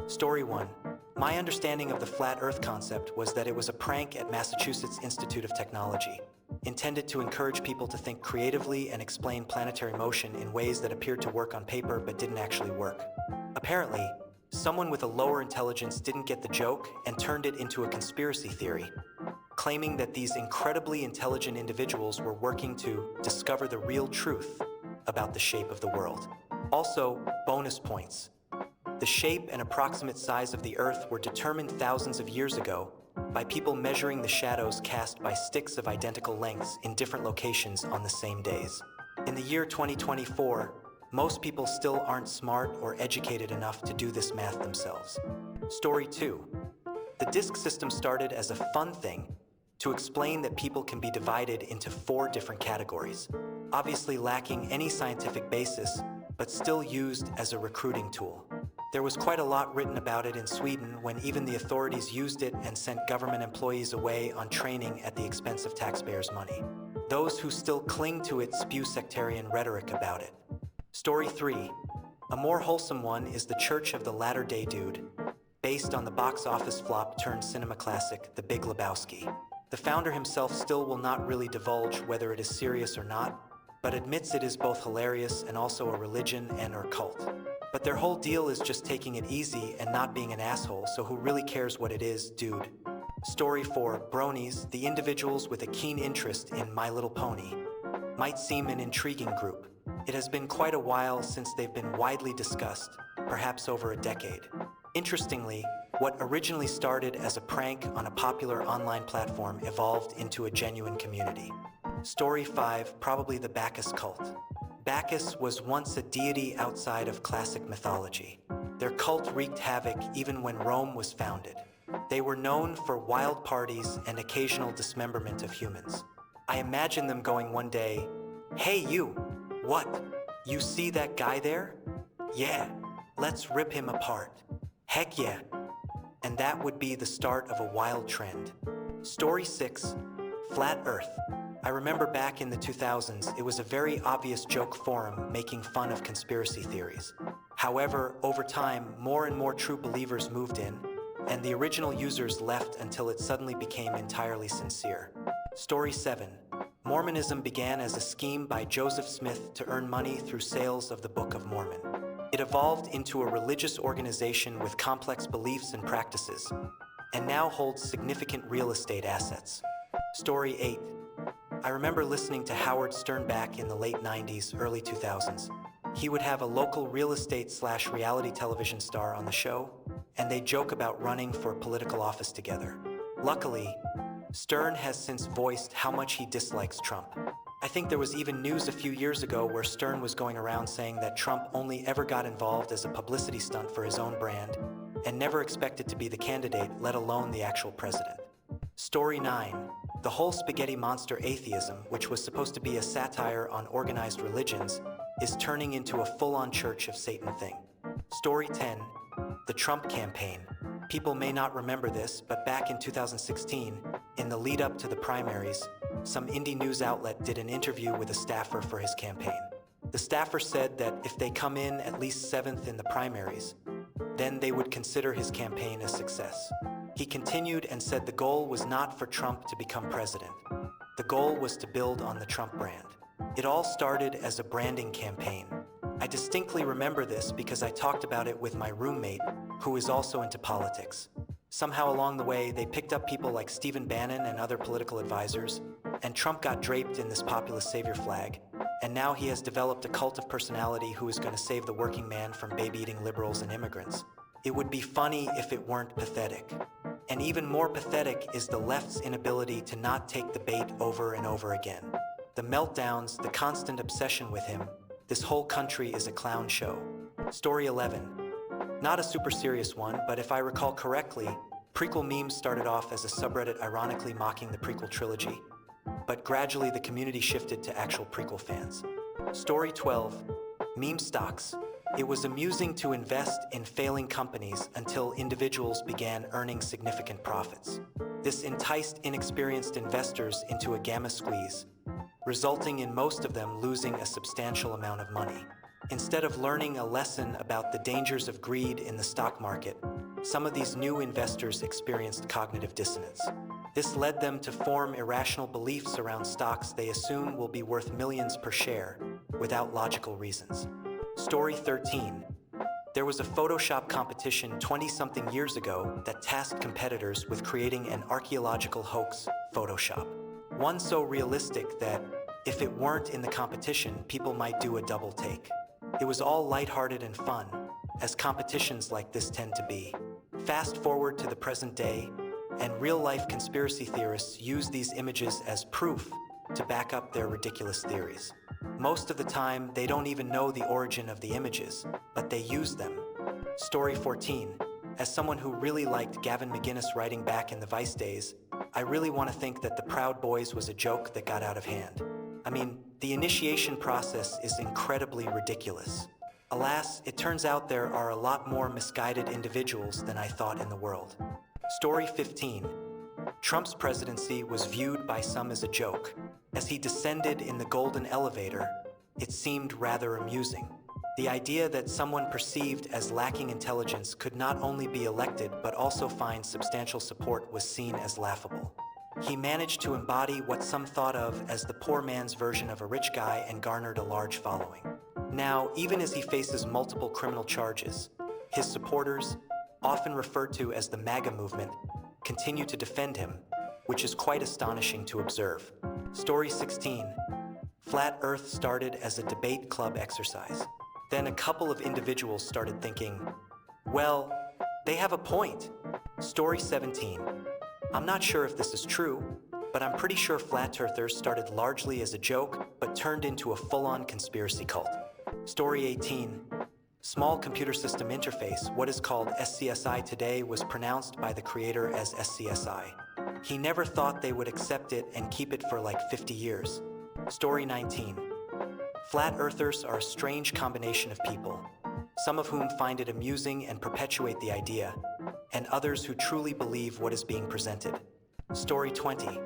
Story 1. My understanding of the flat Earth concept was that it was a prank at Massachusetts Institute of Technology, intended to encourage people to think creatively and explain planetary motion in ways that appeared to work on paper but didn't actually work. Apparently, someone with a lower intelligence didn't get the joke and turned it into a conspiracy theory, claiming that these incredibly intelligent individuals were working to discover the real truth about the shape of the world. Also, bonus points. The shape and approximate size of the Earth were determined thousands of years ago by people measuring the shadows cast by sticks of identical lengths in different locations on the same days. In the year 2024, most people still aren't smart or educated enough to do this math themselves. Story 2. The disk system started as a fun thing to explain that people can be divided into 4 different categories, obviously lacking any scientific basis, but still used as a recruiting tool. There was quite a lot written about it in Sweden when even the authorities used it and sent government employees away on training at the expense of taxpayers' money. Those who still cling to it spew sectarian rhetoric about it. Story 3. A more wholesome one is The Church of the Latter-day Dude, based on the box office flop turned cinema classic, The Big Lebowski. The founder himself still will not really divulge whether it is serious or not, but admits it is both hilarious and also a religion and/or cult. But their whole deal is just taking it easy and not being an asshole, so who really cares what it is, dude? Story 4. Bronies, the individuals with a keen interest in My Little Pony, might seem an intriguing group. It has been quite a while since they've been widely discussed, perhaps over a decade. Interestingly, what originally started as a prank on a popular online platform evolved into a genuine community. Story 5. Probably the Bacchus cult. Bacchus was once a deity outside of classic mythology. Their cult wreaked havoc even when Rome was founded. They were known for wild parties and occasional dismemberment of humans. I imagine them going one day, "Hey you, what? You see that guy there? Yeah, let's rip him apart. Heck yeah." And that would be the start of a wild trend. Story 6. Flat Earth. I remember back in the 2000s, it was a very obvious joke forum making fun of conspiracy theories. However, over time, more and more true believers moved in, and the original users left until it suddenly became entirely sincere. Story 7. Mormonism began as a scheme by Joseph Smith to earn money through sales of the Book of Mormon. It evolved into a religious organization with complex beliefs and practices, and now holds significant real estate assets. Story 8. I remember listening to Howard Stern back in the late 90s, early 2000s. He would have a local real estate/reality television star on the show, and they'd joke about running for political office together. Luckily, Stern has since voiced how much he dislikes Trump. I think there was even news a few years ago where Stern was going around saying that Trump only ever got involved as a publicity stunt for his own brand and never expected to be the candidate, let alone the actual president. Story 9. The whole spaghetti monster atheism, which was supposed to be a satire on organized religions, is turning into a full-on Church of Satan thing. Story 10. The Trump campaign. People may not remember this, but back in 2016, in the lead up to the primaries, some indie news outlet did an interview with a staffer for his campaign. The staffer said that if they come in at least 7th in the primaries, then they would consider his campaign a success. He continued and said the goal was not for Trump to become president. The goal was to build on the Trump brand. It all started as a branding campaign. I distinctly remember this because I talked about it with my roommate, who is also into politics. Somehow along the way, they picked up people like Stephen Bannon and other political advisors, and Trump got draped in this populist savior flag, and now he has developed a cult of personality who is going to save the working man from baby-eating liberals and immigrants. It would be funny if it weren't pathetic. And even more pathetic is the left's inability to not take the bait over and over again. The meltdowns, the constant obsession with him, this whole country is a clown show. Story 11. Not a super serious one, but if I recall correctly, prequel memes started off as a subreddit ironically mocking the prequel trilogy, but gradually the community shifted to actual prequel fans. Story 12. Meme stocks. It was amusing to invest in failing companies until individuals began earning significant profits. This enticed inexperienced investors into a gamma squeeze, resulting in most of them losing a substantial amount of money. Instead of learning a lesson about the dangers of greed in the stock market, some of these new investors experienced cognitive dissonance. This led them to form irrational beliefs around stocks they assume will be worth millions per share, without logical reasons. Story 13. There was a Photoshop competition 20-something years ago that tasked competitors with creating an archaeological hoax, Photoshop. One so realistic that, if it weren't in the competition, people might do a double take. It was all lighthearted and fun, as competitions like this tend to be. Fast forward to the present day, and real-life conspiracy theorists use these images as proof to back up their ridiculous theories. Most of the time, they don't even know the origin of the images, but they use them. Story 14. As someone who really liked Gavin McInnes writing back in the Vice days, I really want to think that the Proud Boys was a joke that got out of hand. I mean, the initiation process is incredibly ridiculous. Alas, it turns out there are a lot more misguided individuals than I thought in the world. Story 15. Trump's presidency was viewed by some as a joke. As he descended in the golden elevator, it seemed rather amusing. The idea that someone perceived as lacking intelligence could not only be elected but also find substantial support was seen as laughable. He managed to embody what some thought of as the poor man's version of a rich guy and garnered a large following. Now, even as he faces multiple criminal charges, his supporters, often referred to as the MAGA movement, continue to defend him, which is quite astonishing to observe. Story 16. Flat Earth started as a debate club exercise. Then a couple of individuals started thinking, well, they have a point. Story 17. I'm not sure if this is true, but I'm pretty sure flat earthers started largely as a joke, but turned into a full-on conspiracy cult. Story 18. Small Computer System Interface, what is called SCSI today, was pronounced by the creator as SCSI. He never thought they would accept it and keep it for like 50 years. Story 19. Flat earthers are a strange combination of people, some of whom find it amusing and perpetuate the idea, and others who truly believe what is being presented. Story 20.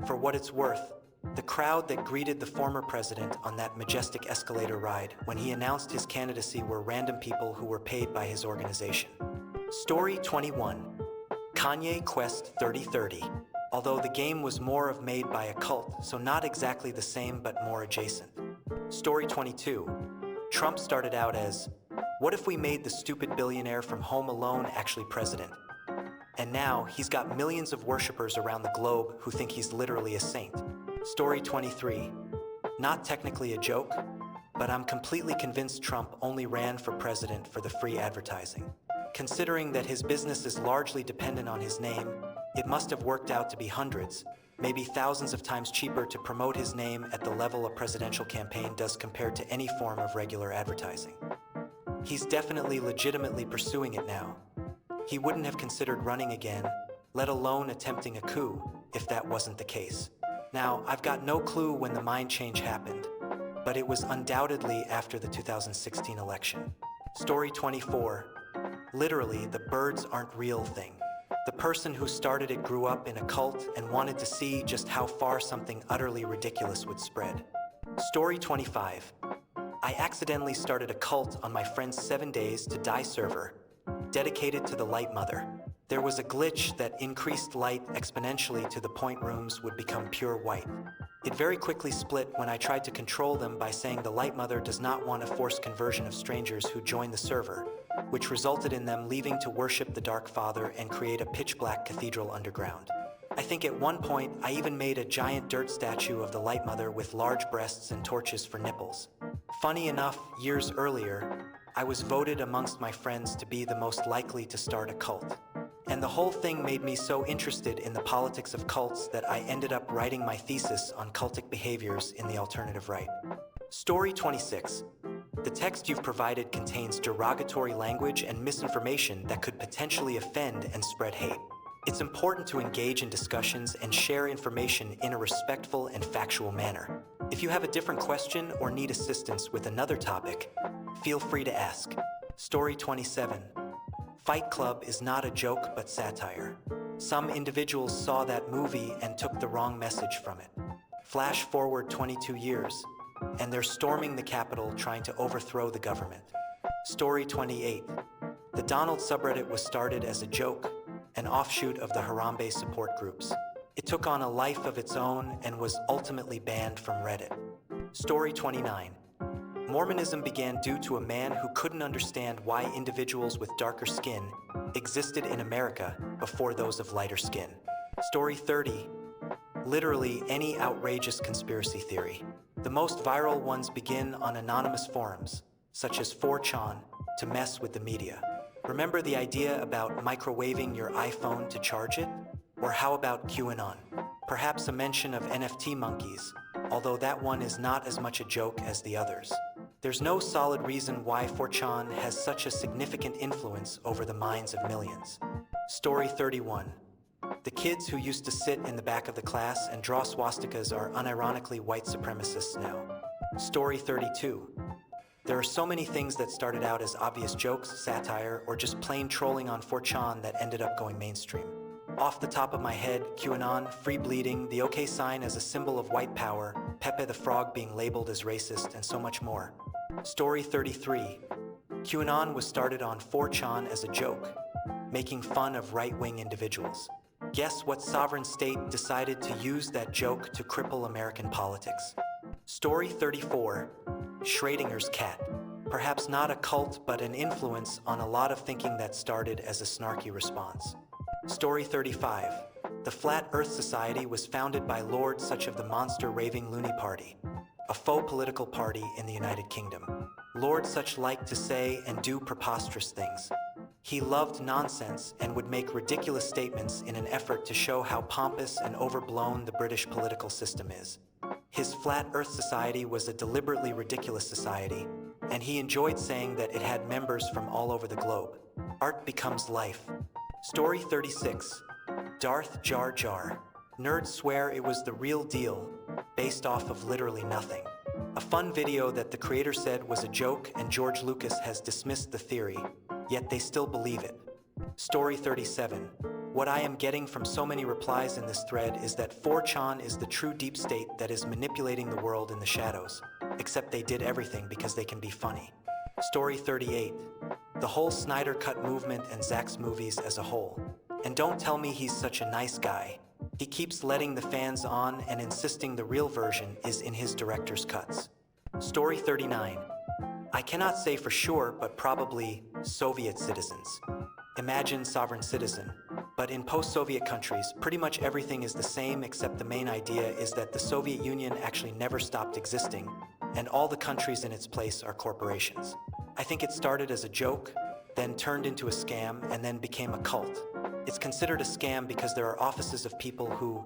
For what it's worth, the crowd that greeted the former president on that majestic escalator ride when he announced his candidacy were random people who were paid by his organization. Story 21. Kanye Quest 3030. Although the game was more of made by a cult, so not exactly the same but more adjacent. Story 22. Trump started out as, what if we made the stupid billionaire from Home Alone actually president? And now he's got millions of worshippers around the globe who think he's literally a saint. Story 23. Not technically a joke, but I'm completely convinced Trump only ran for president for the free advertising. Considering that his business is largely dependent on his name, it must have worked out to be hundreds, maybe thousands of times cheaper to promote his name at the level a presidential campaign does compared to any form of regular advertising. He's definitely legitimately pursuing it now. He wouldn't have considered running again, let alone attempting a coup, if that wasn't the case. Now, I've got no clue when the mind change happened, but it was undoubtedly after the 2016 election. Story 24. Literally, the birds aren't real thing. The person who started it grew up in a cult and wanted to see just how far something utterly ridiculous would spread. Story 25. I accidentally started a cult on my friend's 7 Days to Die server, dedicated to the Light Mother. There was a glitch that increased light exponentially to the point rooms would become pure white. It very quickly split when I tried to control them by saying the Light Mother does not want a forced conversion of strangers who join the server, which resulted in them leaving to worship the Dark Father and create a pitch-black cathedral underground. I think at one point I even made a giant dirt statue of the Light Mother with large breasts and torches for nipples. Funny enough, years earlier, I was voted amongst my friends to be the most likely to start a cult. And the whole thing made me so interested in the politics of cults that I ended up writing my thesis on cultic behaviors in the alternative right. Story 26. The text you've provided contains derogatory language and misinformation that could potentially offend and spread hate. It's important to engage in discussions and share information in a respectful and factual manner. If you have a different question or need assistance with another topic, feel free to ask. Story 27. Fight Club is not a joke but satire. Some individuals saw that movie and took the wrong message from it. Flash forward 22 years. and they're storming the Capitol trying to overthrow the government. Story 28. The Donald subreddit was started as a joke, an offshoot of the Harambe support groups. It took on a life of its own and was ultimately banned from Reddit. Story 29. Mormonism began due to a man who couldn't understand why individuals with darker skin existed in America before those of lighter skin. Story 30. Literally any outrageous conspiracy theory. The most viral ones begin on anonymous forums, such as 4chan, to mess with the media. Remember the idea about microwaving your iPhone to charge it? Or how about QAnon? Perhaps a mention of NFT monkeys, although that one is not as much a joke as the others. There's no solid reason why 4chan has such a significant influence over the minds of millions. Story 31. The kids who used to sit in the back of the class and draw swastikas are unironically white supremacists now. Story 32. There are so many things that started out as obvious jokes, satire, or just plain trolling on 4chan that ended up going mainstream. Off the top of my head, QAnon, free bleeding, the OK sign as a symbol of white power, Pepe the Frog being labeled as racist, and so much more. Story 33. QAnon was started on 4chan as a joke, making fun of right-wing individuals. Guess what sovereign state decided to use that joke to cripple American politics? Story 34. Schrodinger's cat. Perhaps not a cult, but an influence on a lot of thinking that started as a snarky response. Story 35. The Flat Earth Society was founded by Lord Such of the Monster Raving Loony Party, a faux political party in the United Kingdom. Lord Such liked to say and do preposterous things. He loved nonsense and would make ridiculous statements in an effort to show how pompous and overblown the British political system is. His Flat Earth Society was a deliberately ridiculous society, and he enjoyed saying that it had members from all over the globe. Art becomes life. Story 36. Darth Jar Jar. Nerds swear it was the real deal, based off of literally nothing. A fun video that the creator said was a joke, and George Lucas has dismissed the theory, yet they still believe it. Story 37. What I am getting from so many replies in this thread is that 4chan is the true deep state that is manipulating the world in the shadows, except they did everything because they can be funny. Story 38. The whole Snyder Cut movement and Zack's movies as a whole. And don't tell me he's such a nice guy. He keeps letting the fans on and insisting the real version is in his director's cuts. Story 39. I cannot say for sure, but probably Soviet citizens. Imagine sovereign citizen. But in post-Soviet countries, pretty much everything is the same, except the main idea is that the Soviet Union actually never stopped existing, and all the countries in its place are corporations. I think it started as a joke, then turned into a scam, and then became a cult. It's considered a scam because there are offices of people who,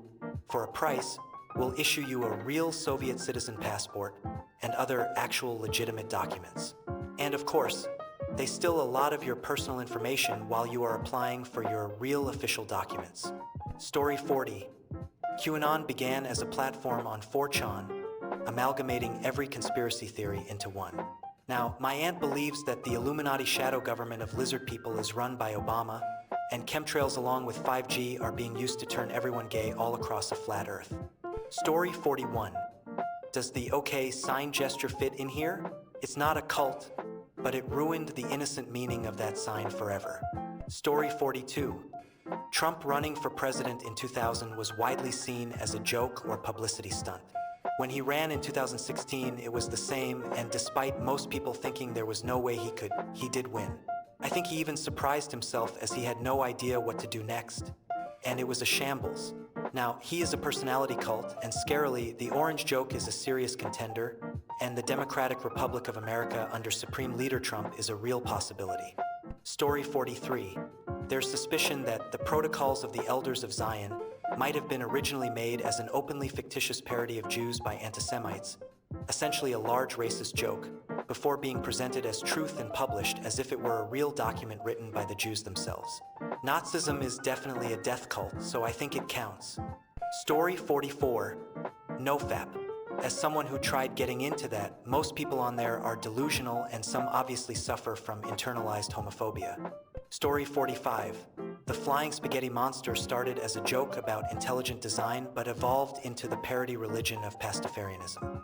for a price, will issue you a real Soviet citizen passport and other actual legitimate documents. And of course, they steal a lot of your personal information while you are applying for your real official documents. Story 40. QAnon began as a platform on 4chan, amalgamating every conspiracy theory into one. Now, my aunt believes that the Illuminati shadow government of lizard people is run by Obama, and chemtrails along with 5G are being used to turn everyone gay all across a flat earth. Story 41. Does the OK sign gesture fit in here? It's not a cult, but it ruined the innocent meaning of that sign forever. Story 42. Trump running for president in 2000 was widely seen as a joke or publicity stunt. When he ran in 2016, it was the same, and despite most people thinking there was no way he did win. I think he even surprised himself as he had no idea what to do next. And it was a shambles. Now, he is a personality cult, and scarily, the orange joke is a serious contender, and the Democratic Republic of America under Supreme Leader Trump is a real possibility. Story 43. There's suspicion that the Protocols of the Elders of Zion might have been originally made as an openly fictitious parody of Jews by anti-Semites, essentially a large racist joke, before being presented as truth and published as if it were a real document written by the Jews themselves. Nazism is definitely a death cult, so I think it counts. Story 44. NoFap. As someone who tried getting into that, most people on there are delusional and some obviously suffer from internalized homophobia. Story 45. The Flying Spaghetti Monster started as a joke about intelligent design but evolved into the parody religion of Pastafarianism.